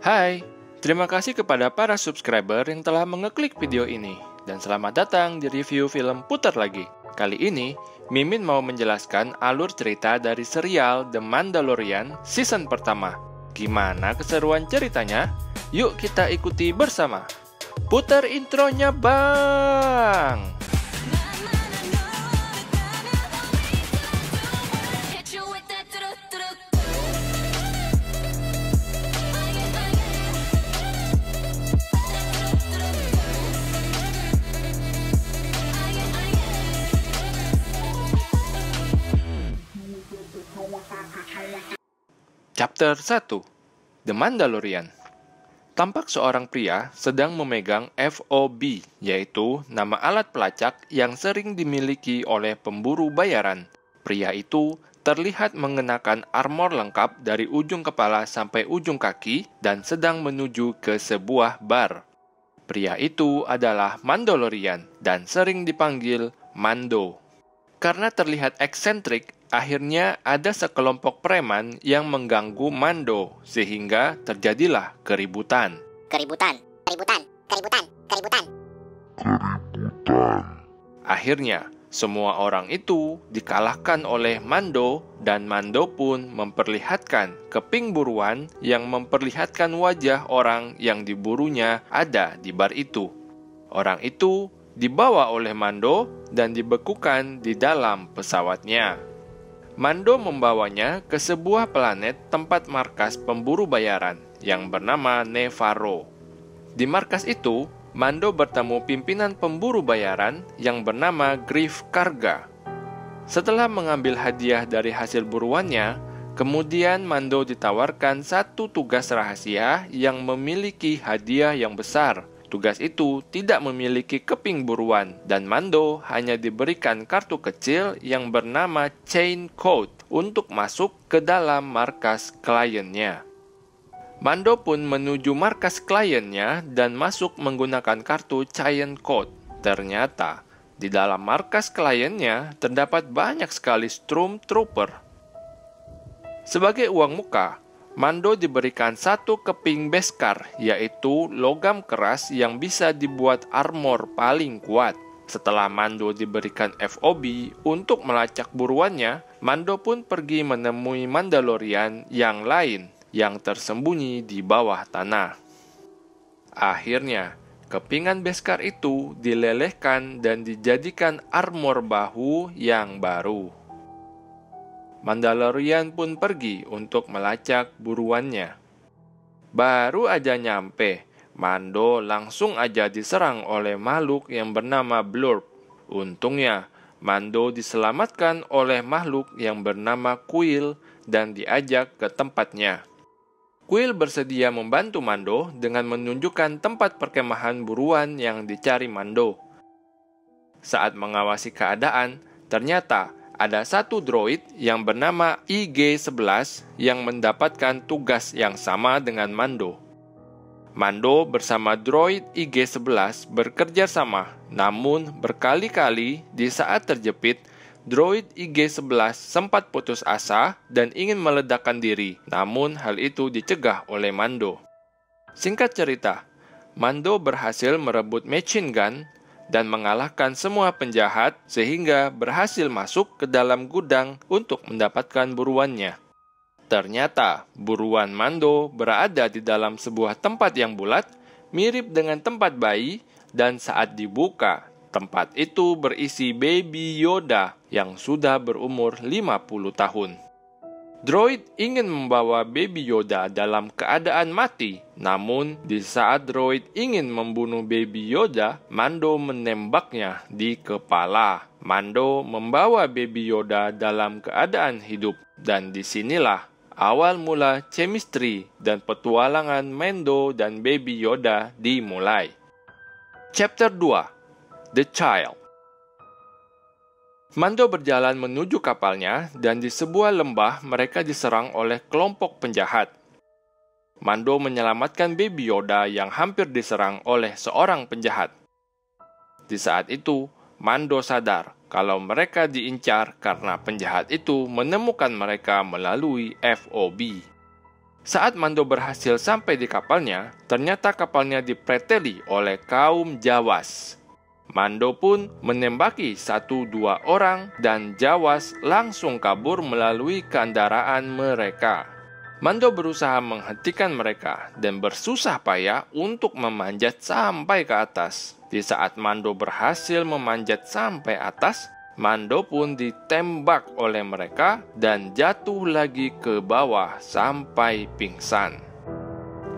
Hai, terima kasih kepada para subscriber yang telah mengeklik video ini. Dan selamat datang di review film Putar Lagi. Kali ini, Mimin mau menjelaskan alur cerita dari serial The Mandalorian season pertama. Gimana keseruan ceritanya? Yuk kita ikuti bersama. Putar intronya, Bang! Chapter 1. The Mandalorian. Tampak seorang pria sedang memegang FOB, yaitu nama alat pelacak yang sering dimiliki oleh pemburu bayaran. Pria itu terlihat mengenakan armor lengkap dari ujung kepala sampai ujung kaki dan sedang menuju ke sebuah bar. Pria itu adalah Mandalorian dan sering dipanggil Mando. Karena terlihat eksentrik, akhirnya ada sekelompok preman yang mengganggu Mando, sehingga terjadilah keributan. Akhirnya, semua orang itu dikalahkan oleh Mando, dan Mando pun memperlihatkan keping buruan yang memperlihatkan wajah orang yang diburunya ada di bar itu. Orang itu dibawa oleh Mando dan dibekukan di dalam pesawatnya. Mando membawanya ke sebuah planet tempat markas pemburu bayaran yang bernama Nevarro. Di markas itu, Mando bertemu pimpinan pemburu bayaran yang bernama Greef Karga. Setelah mengambil hadiah dari hasil buruannya, kemudian Mando ditawarkan satu tugas rahasia yang memiliki hadiah yang besar. Tugas itu tidak memiliki keping buruan, dan Mando hanya diberikan kartu kecil yang bernama Chain Code untuk masuk ke dalam markas kliennya. Mando pun menuju markas kliennya dan masuk menggunakan kartu Chain Code. Ternyata, di dalam markas kliennya terdapat banyak sekali Stormtrooper. Sebagai uang muka, Mando diberikan satu keping beskar, yaitu logam keras yang bisa dibuat armor paling kuat. Setelah Mando diberikan FOB untuk melacak buruannya, Mando pun pergi menemui Mandalorian yang lain yang tersembunyi di bawah tanah. Akhirnya, kepingan beskar itu dilelehkan dan dijadikan armor bahu yang baru. Mandalorian pun pergi untuk melacak buruannya. Baru aja nyampe, Mando langsung aja diserang oleh makhluk yang bernama Blurb. Untungnya, Mando diselamatkan oleh makhluk yang bernama Kuil dan diajak ke tempatnya. Kuil bersedia membantu Mando dengan menunjukkan tempat perkemahan buruan yang dicari Mando. Saat mengawasi keadaan, ternyata ada satu droid yang bernama IG-11 yang mendapatkan tugas yang sama dengan Mando. Mando bersama droid IG-11 bekerja sama, namun berkali-kali di saat terjepit, droid IG-11 sempat putus asa dan ingin meledakkan diri, namun hal itu dicegah oleh Mando. Singkat cerita, Mando berhasil merebut machine gun dan mengalahkan semua penjahat sehingga berhasil masuk ke dalam gudang untuk mendapatkan buruannya. Ternyata buruan Mando berada di dalam sebuah tempat yang bulat, mirip dengan tempat bayi, dan saat dibuka, tempat itu berisi Baby Yoda yang sudah berumur 50 tahun. Droid ingin membawa Baby Yoda dalam keadaan mati, namun di saat droid ingin membunuh Baby Yoda, Mando menembaknya di kepala. Mando membawa Baby Yoda dalam keadaan hidup, dan disinilah awal mula chemistry dan petualangan Mando dan Baby Yoda dimulai. Chapter 2. The Child. Mando berjalan menuju kapalnya, dan di sebuah lembah mereka diserang oleh kelompok penjahat. Mando menyelamatkan Baby Yoda yang hampir diserang oleh seorang penjahat. Di saat itu, Mando sadar kalau mereka diincar karena penjahat itu menemukan mereka melalui FOB. Saat Mando berhasil sampai di kapalnya, ternyata kapalnya dipreteli oleh kaum Jawas. Mando pun menembaki 1-2 orang dan Jawas langsung kabur melalui kendaraan mereka. Mando berusaha menghentikan mereka dan bersusah payah untuk memanjat sampai ke atas. Di saat Mando berhasil memanjat sampai atas, Mando pun ditembak oleh mereka dan jatuh lagi ke bawah sampai pingsan.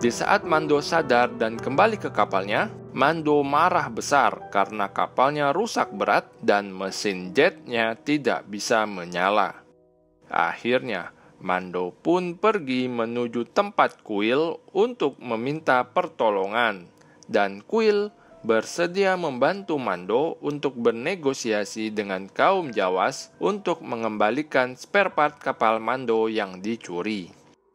Di saat Mando sadar dan kembali ke kapalnya, Mando marah besar karena kapalnya rusak berat dan mesin jetnya tidak bisa menyala. Akhirnya, Mando pun pergi menuju tempat Kuil untuk meminta pertolongan, dan Kuil bersedia membantu Mando untuk bernegosiasi dengan kaum Jawas untuk mengembalikan spare part kapal Mando yang dicuri.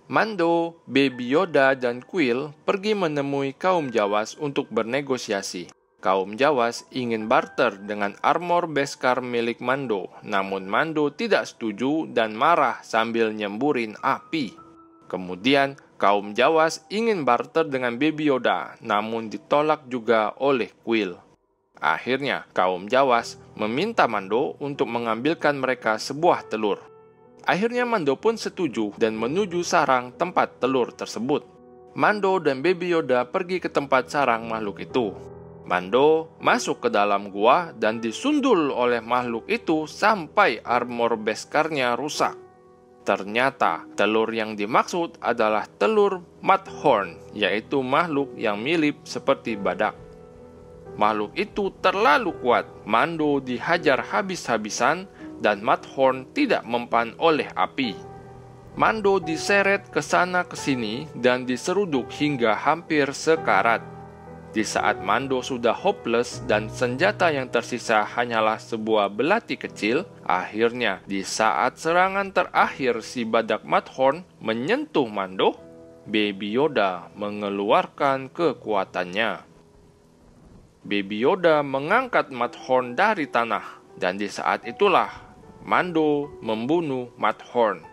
Mando, Baby Yoda, dan Kuil pergi menemui kaum Jawas untuk bernegosiasi. Kaum Jawas ingin barter dengan armor Beskar milik Mando, namun Mando tidak setuju dan marah sambil nyemburin api. Kemudian, kaum Jawas ingin barter dengan Baby Yoda, namun ditolak juga oleh Kuil. Akhirnya, kaum Jawas meminta Mando untuk mengambilkan mereka sebuah telur. Akhirnya Mando pun setuju dan menuju sarang tempat telur tersebut. Mando dan Baby Yoda pergi ke tempat sarang makhluk itu. Mando masuk ke dalam gua dan disundul oleh makhluk itu sampai armor Beskarnya rusak. Ternyata telur yang dimaksud adalah telur Mudhorn, yaitu makhluk yang mirip seperti badak. Makhluk itu terlalu kuat, Mando dihajar habis-habisan dan Mudhorn tidak mempan oleh api. Mando diseret ke sana ke sini dan diseruduk hingga hampir sekarat. Di saat Mando sudah hopeless dan senjata yang tersisa hanyalah sebuah belati kecil, akhirnya di saat serangan terakhir si badak Mudhorn menyentuh Mando, Baby Yoda mengeluarkan kekuatannya. Baby Yoda mengangkat Mudhorn dari tanah, dan di saat itulah Mando membunuh Mudhorn.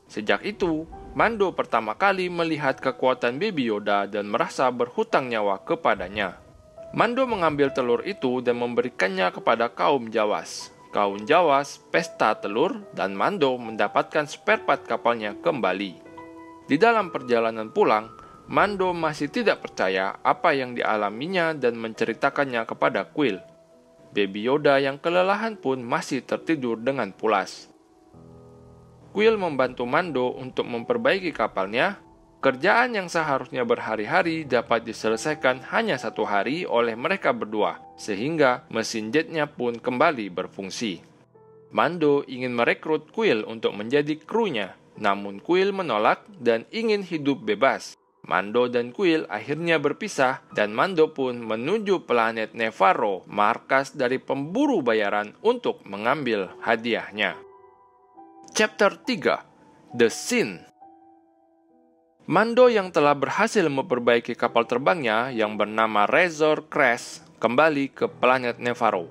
Sejak itu, Mando pertama kali melihat kekuatan Baby Yoda dan merasa berhutang nyawa kepadanya. Mando mengambil telur itu dan memberikannya kepada kaum Jawas. Kaum Jawas pesta telur dan Mando mendapatkan spare part kapalnya kembali. Di dalam perjalanan pulang, Mando masih tidak percaya apa yang dialaminya dan menceritakannya kepada Kuil. Baby Yoda yang kelelahan pun masih tertidur dengan pulas. Kuil membantu Mando untuk memperbaiki kapalnya. Kerjaan yang seharusnya berhari-hari dapat diselesaikan hanya 1 hari oleh mereka berdua, sehingga mesin jetnya pun kembali berfungsi. Mando ingin merekrut Kuil untuk menjadi krunya, namun Kuil menolak dan ingin hidup bebas. Mando dan Kuil akhirnya berpisah dan Mando pun menuju planet Nevarro, markas dari pemburu bayaran untuk mengambil hadiahnya. Chapter 3, The Sin. Mando yang telah berhasil memperbaiki kapal terbangnya yang bernama Razor Crest kembali ke planet Nevarro.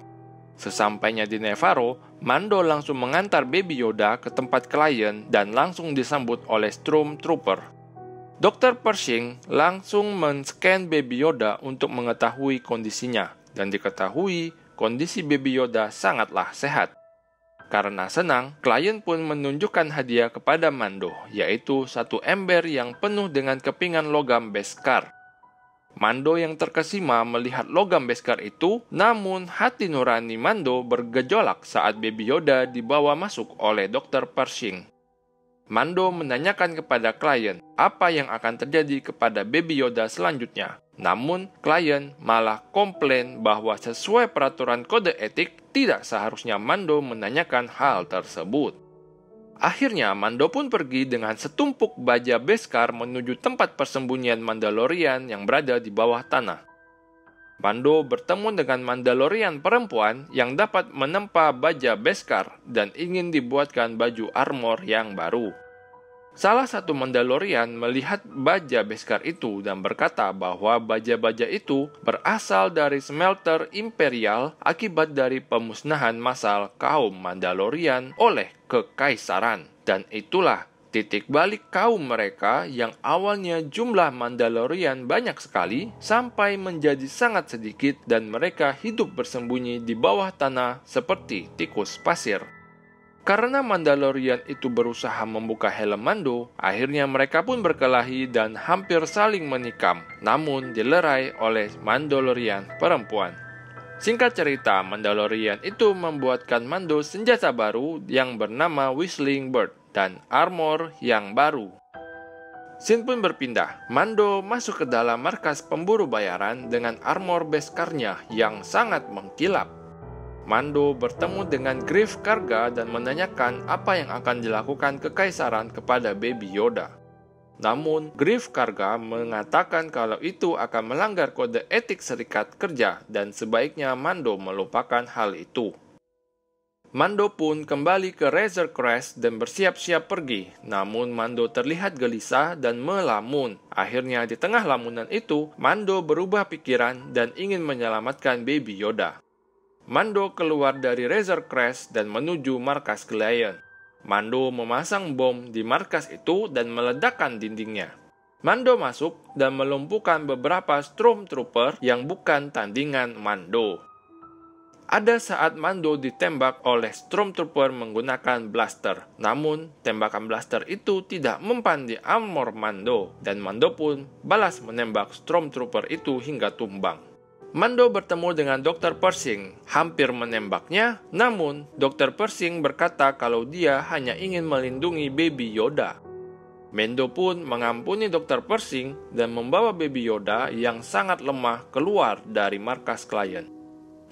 Sesampainya di Nevarro, Mando langsung mengantar Baby Yoda ke tempat klien dan langsung disambut oleh Stormtrooper. Dr. Pershing langsung men-scan Baby Yoda untuk mengetahui kondisinya, dan diketahui kondisi Baby Yoda sangatlah sehat. Karena senang, klien pun menunjukkan hadiah kepada Mando, yaitu 1 ember yang penuh dengan kepingan logam Beskar. Mando yang terkesima melihat logam Beskar itu, namun hati nurani Mando bergejolak saat Baby Yoda dibawa masuk oleh Dr. Pershing. Mando menanyakan kepada klien apa yang akan terjadi kepada Baby Yoda selanjutnya. Namun, klien malah komplain bahwa sesuai peraturan kode etik, tidak seharusnya Mando menanyakan hal tersebut. Akhirnya, Mando pun pergi dengan setumpuk baja Beskar menuju tempat persembunyian Mandalorian yang berada di bawah tanah. Mando bertemu dengan Mandalorian perempuan yang dapat menempa baja Beskar dan ingin dibuatkan baju armor yang baru. Salah satu Mandalorian melihat baja Beskar itu dan berkata bahwa baja-baja itu berasal dari smelter Imperial akibat dari pemusnahan massal kaum Mandalorian oleh Kekaisaran. Dan itulah Titik balik kaum mereka yang awalnya jumlah Mandalorian banyak sekali sampai menjadi sangat sedikit dan mereka hidup bersembunyi di bawah tanah seperti tikus pasir. Karena Mandalorian itu berusaha membuka helm Mando, akhirnya mereka pun berkelahi dan hampir saling menikam, namun dilerai oleh Mandalorian perempuan. Singkat cerita, Mandalorian itu membuatkan Mando senjata baru yang bernama Whistling Bird dan armor yang baru. Scene pun berpindah. Mando masuk ke dalam markas pemburu bayaran dengan armor Beskar-nya yang sangat mengkilap. Mando bertemu dengan Greef Karga dan menanyakan apa yang akan dilakukan kekaisaran kepada Baby Yoda. Namun, Greef Karga mengatakan kalau itu akan melanggar kode etik serikat kerja dan sebaiknya Mando melupakan hal itu. Mando pun kembali ke Razor Crest dan bersiap-siap pergi. Namun Mando terlihat gelisah dan melamun. Akhirnya di tengah lamunan itu, Mando berubah pikiran dan ingin menyelamatkan Baby Yoda. Mando keluar dari Razor Crest dan menuju markas Galeon. Mando memasang bom di markas itu dan meledakkan dindingnya. Mando masuk dan melumpuhkan beberapa Stormtrooper yang bukan tandingan Mando. Ada saat Mando ditembak oleh Stormtrooper menggunakan blaster. Namun, tembakan blaster itu tidak mempan di armor Mando, dan Mando pun balas menembak Stormtrooper itu hingga tumbang. Mando bertemu dengan Dr. Pershing, hampir menembaknya, namun Dr. Pershing berkata kalau dia hanya ingin melindungi Baby Yoda. Mando pun mengampuni Dr. Pershing dan membawa Baby Yoda yang sangat lemah keluar dari markas klien.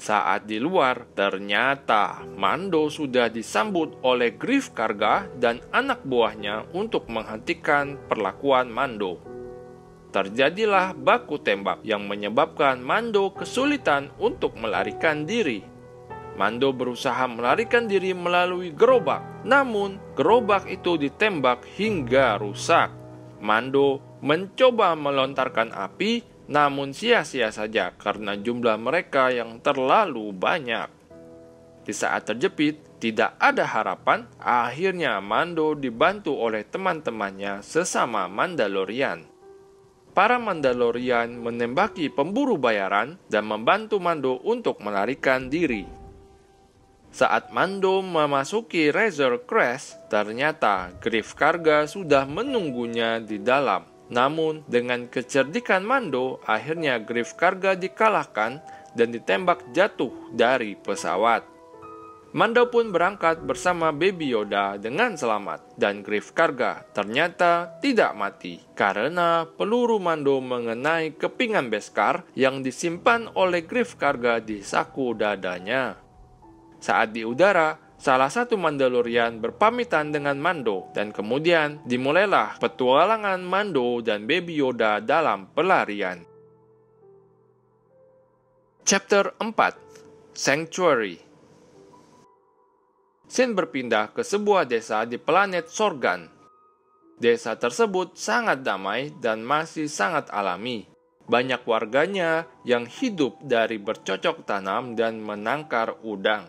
Saat di luar, ternyata Mando sudah disambut oleh Greef Karga dan anak buahnya untuk menghentikan perlakuan Mando. Terjadilah baku tembak yang menyebabkan Mando kesulitan untuk melarikan diri. Mando berusaha melarikan diri melalui gerobak, namun gerobak itu ditembak hingga rusak. Mando mencoba melontarkan api, namun sia-sia saja karena jumlah mereka yang terlalu banyak. Di saat terjepit, tidak ada harapan, akhirnya Mando dibantu oleh teman-temannya sesama Mandalorian. Para Mandalorian menembaki pemburu bayaran dan membantu Mando untuk melarikan diri. Saat Mando memasuki Razor Crest, ternyata Greef Karga sudah menunggunya di dalam. Namun, dengan kecerdikan Mando, akhirnya Greef Karga dikalahkan dan ditembak jatuh dari pesawat. Mando pun berangkat bersama Baby Yoda dengan selamat, dan Greef Karga ternyata tidak mati karena peluru Mando mengenai kepingan Beskar yang disimpan oleh Greef Karga di saku dadanya. Saat di udara, salah satu Mandalorian berpamitan dengan Mando dan kemudian dimulailah petualangan Mando dan Baby Yoda dalam pelarian. Chapter 4: Sanctuary. Scene berpindah ke sebuah desa di planet Sorgan. Desa tersebut sangat damai dan masih sangat alami. Banyak warganya yang hidup dari bercocok tanam dan menangkar udang.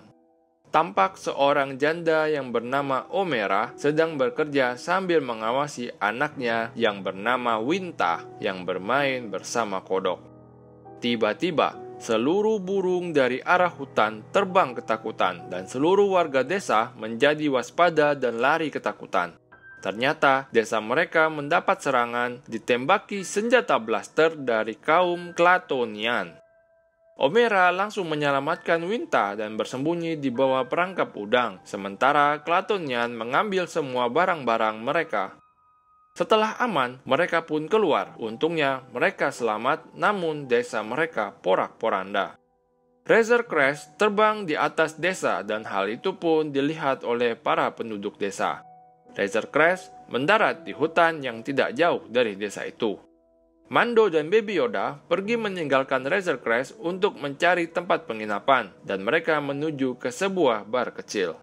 Tampak seorang janda yang bernama Omera sedang bekerja sambil mengawasi anaknya yang bernama Winta yang bermain bersama kodok. Tiba-tiba, seluruh burung dari arah hutan terbang ketakutan dan seluruh warga desa menjadi waspada dan lari ketakutan. Ternyata desa mereka mendapat serangan ditembaki senjata blaster dari kaum Klatonian. Omera langsung menyelamatkan Winta dan bersembunyi di bawah perangkap udang, sementara Klatonian mengambil semua barang-barang mereka. Setelah aman, mereka pun keluar. Untungnya mereka selamat, namun desa mereka porak-poranda. Razor Crest terbang di atas desa dan hal itu pun dilihat oleh para penduduk desa. Razor Crest mendarat di hutan yang tidak jauh dari desa itu. Mando dan Baby Yoda pergi meninggalkan Razor Crest untuk mencari tempat penginapan dan mereka menuju ke sebuah bar kecil.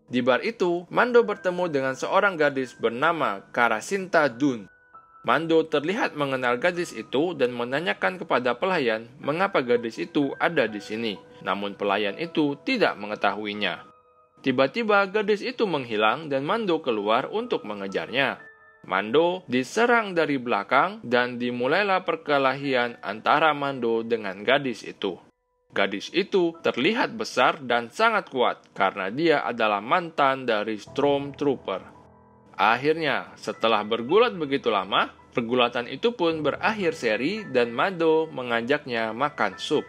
Di bar itu, Mando bertemu dengan seorang gadis bernama Karasinta Dune. Mando terlihat mengenal gadis itu dan menanyakan kepada pelayan mengapa gadis itu ada di sini, namun pelayan itu tidak mengetahuinya. Tiba-tiba gadis itu menghilang dan Mando keluar untuk mengejarnya. Mando diserang dari belakang dan dimulailah perkelahian antara Mando dengan gadis itu. Gadis itu terlihat besar dan sangat kuat karena dia adalah mantan dari Stormtrooper. Akhirnya, setelah bergulat begitu lama, pergulatan itu pun berakhir seri dan Mando mengajaknya makan sup.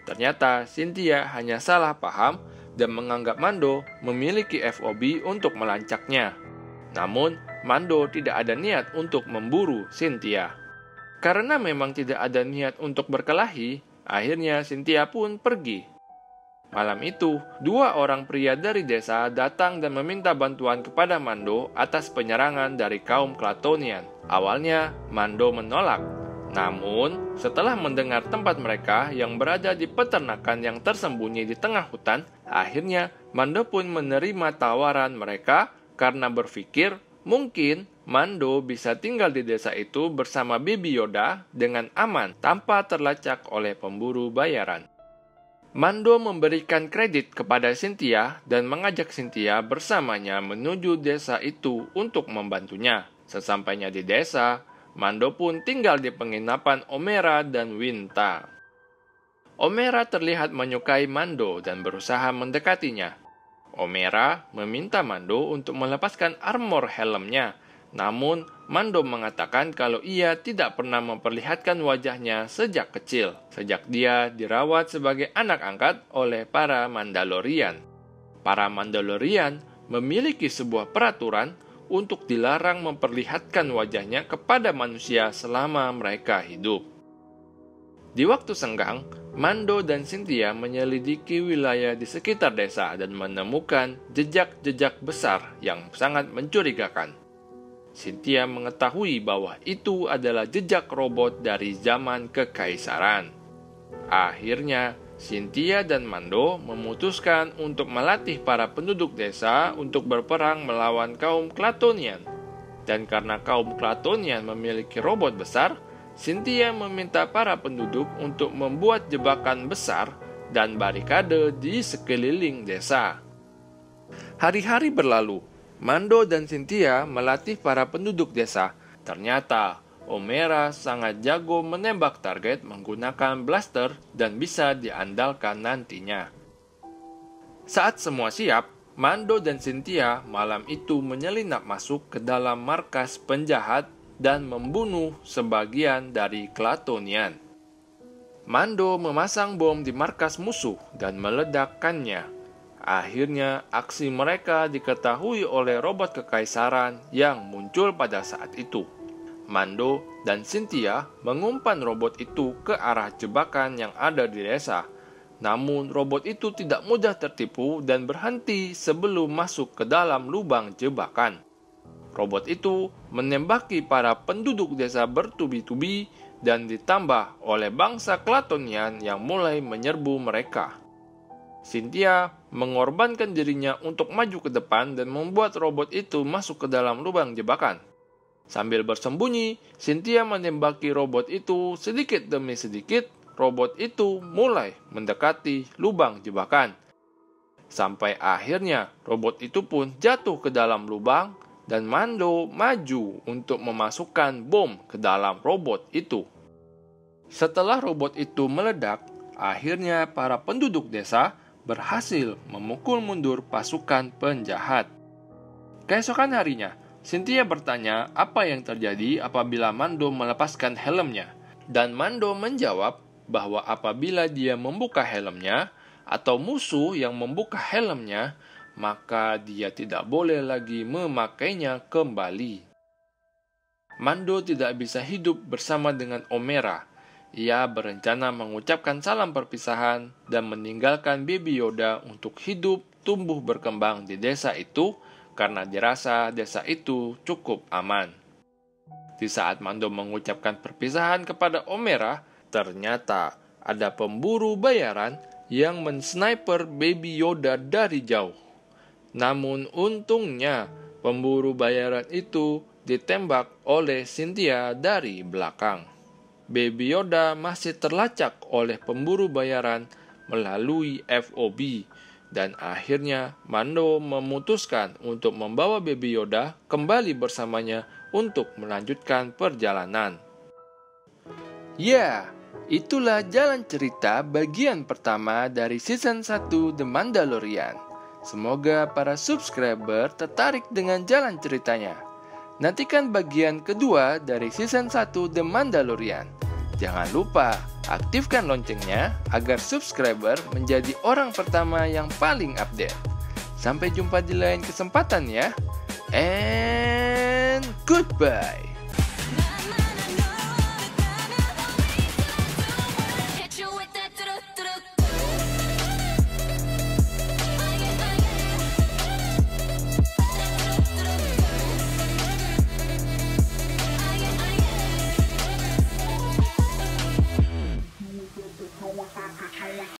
Ternyata Cynthia hanya salah paham dan menganggap Mando memiliki FOB untuk melancaknya. Namun, Mando tidak ada niat untuk memburu Cynthia. Karena memang tidak ada niat untuk berkelahi, akhirnya Cynthia pun pergi. Malam itu, dua orang pria dari desa datang dan meminta bantuan kepada Mando atas penyerangan dari kaum Klatonian. Awalnya, Mando menolak. Namun, setelah mendengar tempat mereka yang berada di peternakan yang tersembunyi di tengah hutan, akhirnya Mando pun menerima tawaran mereka karena berpikir mungkin Mando bisa tinggal di desa itu bersama Baby Yoda dengan aman tanpa terlacak oleh pemburu bayaran. Mando memberikan kredit kepada Cynthia dan mengajak Cynthia bersamanya menuju desa itu untuk membantunya. Sesampainya di desa, Mando pun tinggal di penginapan Omera dan Winta. Omera terlihat menyukai Mando dan berusaha mendekatinya. Omera meminta Mando untuk melepaskan armor helmnya, namun Mando mengatakan kalau ia tidak pernah memperlihatkan wajahnya sejak kecil, sejak dia dirawat sebagai anak angkat oleh para Mandalorian. Para Mandalorian memiliki sebuah peraturan untuk dilarang memperlihatkan wajahnya kepada manusia selama mereka hidup. Di waktu senggang, Mando dan Cynthia menyelidiki wilayah di sekitar desa dan menemukan jejak-jejak besar yang sangat mencurigakan. Cynthia mengetahui bahwa itu adalah jejak robot dari zaman kekaisaran. Akhirnya, Cynthia dan Mando memutuskan untuk melatih para penduduk desa untuk berperang melawan kaum Klatonian. Dan karena kaum Klatonian memiliki robot besar, Cynthia meminta para penduduk untuk membuat jebakan besar dan barikade di sekeliling desa. Hari-hari berlalu, Mando dan Cynthia melatih para penduduk desa. Ternyata, Omera sangat jago menembak target menggunakan blaster dan bisa diandalkan nantinya. Saat semua siap, Mando dan Cynthia malam itu menyelinap masuk ke dalam markas penjahat dan membunuh sebagian dari Klatonian. Mando memasang bom di markas musuh dan meledakkannya. Akhirnya, aksi mereka diketahui oleh robot kekaisaran yang muncul pada saat itu. Mando dan Cynthia mengumpan robot itu ke arah jebakan yang ada di desa. Namun, robot itu tidak mudah tertipu dan berhenti sebelum masuk ke dalam lubang jebakan. Robot itu menembaki para penduduk desa bertubi-tubi dan ditambah oleh bangsa Klatonian yang mulai menyerbu mereka. Cynthia mengorbankan dirinya untuk maju ke depan dan membuat robot itu masuk ke dalam lubang jebakan. Sambil bersembunyi, Cynthia menembaki robot itu sedikit demi sedikit. Robot itu mulai mendekati lubang jebakan. Sampai akhirnya robot itu pun jatuh ke dalam lubang dan Mando maju untuk memasukkan bom ke dalam robot itu. Setelah robot itu meledak, akhirnya para penduduk desa berhasil memukul mundur pasukan penjahat. Keesokan harinya, Cynthia bertanya apa yang terjadi apabila Mando melepaskan helmnya. Dan Mando menjawab bahwa apabila dia membuka helmnya atau musuh yang membuka helmnya, maka dia tidak boleh lagi memakainya kembali. Mando tidak bisa hidup bersama dengan Omera. Ia berencana mengucapkan salam perpisahan dan meninggalkan Baby Yoda untuk hidup tumbuh berkembang di desa itu karena dirasa desa itu cukup aman. Di saat Mando mengucapkan perpisahan kepada Omera, ternyata ada pemburu bayaran yang mensniper Baby Yoda dari jauh. Namun untungnya pemburu bayaran itu ditembak oleh Cynthia dari belakang. Baby Yoda masih terlacak oleh pemburu bayaran melalui FOB Dan akhirnya Mando memutuskan untuk membawa Baby Yoda kembali bersamanya untuk melanjutkan perjalanan. Ya, itulah jalan cerita bagian pertama dari season 1 The Mandalorian. Semoga para subscriber tertarik dengan jalan ceritanya. Nantikan bagian kedua dari season 1 The Mandalorian. Jangan lupa aktifkan loncengnya agar subscriber menjadi orang pertama yang paling update. Sampai jumpa di lain kesempatan ya. And goodbye.